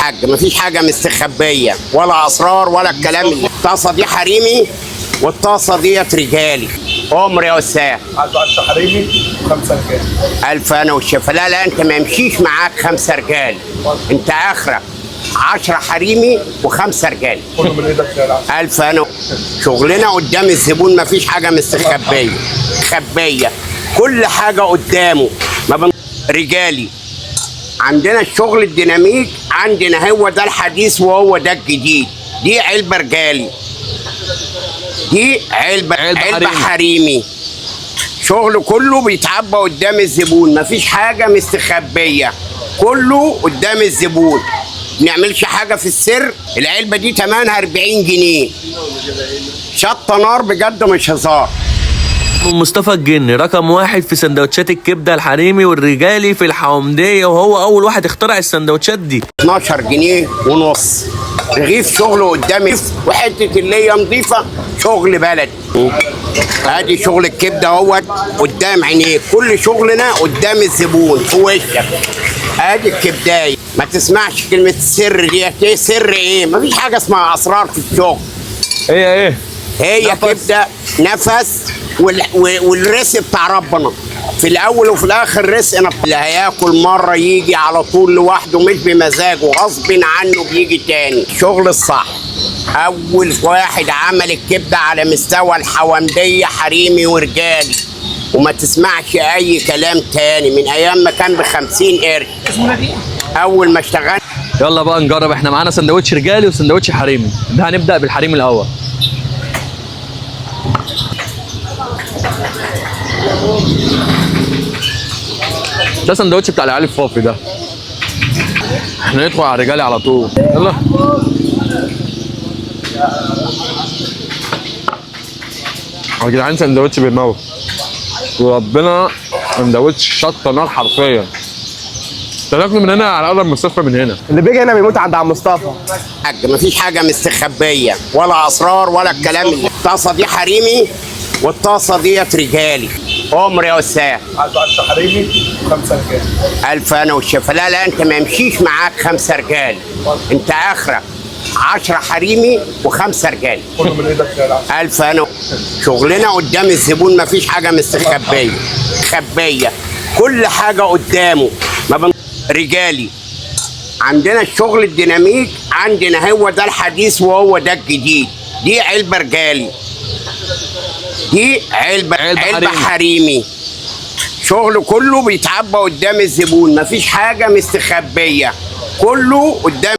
حاج مفيش حاجه مستخبيه ولا اسرار ولا الكلام اللي الطاسه دي حريمي والطاسه ديت رجالي. عمر يا استاذ. عايزه 10 حريمي و5 رجالي. الف انا والشفا. لا انت ما يمشيش معاك 5 رجال، انت اخرك 10 حريمي و5 رجال. كله من ايدك يا العسل. الف انا. شغلنا قدام الزبون مفيش حاجه مستخبيه خبيه، كل حاجه قدامه. رجالي. عندنا الشغل الديناميك، عندنا هو ده الحديث وهو ده الجديد. دي علبه رجالي، دي علبه حريمي. شغل كله بيتعبى قدام الزبون، مفيش حاجه مستخبيه، كله قدام الزبون. ما بنعملش حاجه في السر. العلبه دي ثمنها 40 جنيه. شطه نار بجد مش هزار. مصطفى الجني رقم 1 في سندوتشات الكبده الحريمي والرجالي في الحومديه، وهو اول واحد اخترع السندوتشات دي. 12 جنيه ونص رغيف شغل قدامي، وحته اللي هي نظيفه شغل بلد. ادي شغل الكبده اهوت قدام عينيك، كل شغلنا قدام الزبون في وشك. ادي الكبدايه. ما تسمعش كلمه سر ديت. ايه سر ايه؟ مفيش حاجه اسمها اسرار في الشغل. هي كبده نفس والرزق بتاع ربنا في الاول وفي الاخر. رزقنا اللي هياكل مره يجي على طول لوحده مش بمزاجه، غصب عنه بيجي تاني. شغل الصح. اول واحد عمل الكبده على مستوى الحومديه حريمي ورجالي، وما تسمعش اي كلام تاني من ايام ما كان ب50 قرش. اول ما اشتغلت. يلا بقى نجرب. احنا معانا سندوتش رجالي وسندوتش حريمي. ده هنبدا بالحريمي الاول. ده سندوتش بتاع العيال الفافي ده. احنا ندخل على الرجالي على طول. يلا. يا جدعان سندوتش بيموت وربنا. سندوتش شطه نار حرفيا. تاكله من هنا على اقرب مستشفى من هنا. اللي بيجي هنا بيموت عند عم مصطفى. حاج مفيش حاجه مستخبيه ولا اسرار ولا الكلام اللي الطاسه دي حريمي والطاسه ديت رجالي. عمر يا استاذ. عايزه 10 حريمي و5 رجالي. الف انا والشفا. لا انت ما يمشيش معاك 5 رجال، انت اخرك 10 حريمي و5 رجال. كله من ايدك يا العسل. الف انا. شغلنا قدام الزبون مفيش حاجه مستخبيه خبيه، كل حاجه قدامه. رجالي. عندنا الشغل الديناميك، عندنا هو ده الحديث وهو ده الجديد. دي علبه رجالي، دي علبه حريمي. شغل كله بيتعبى قدام الزبون، مفيش حاجه مستخبيه، كله قدام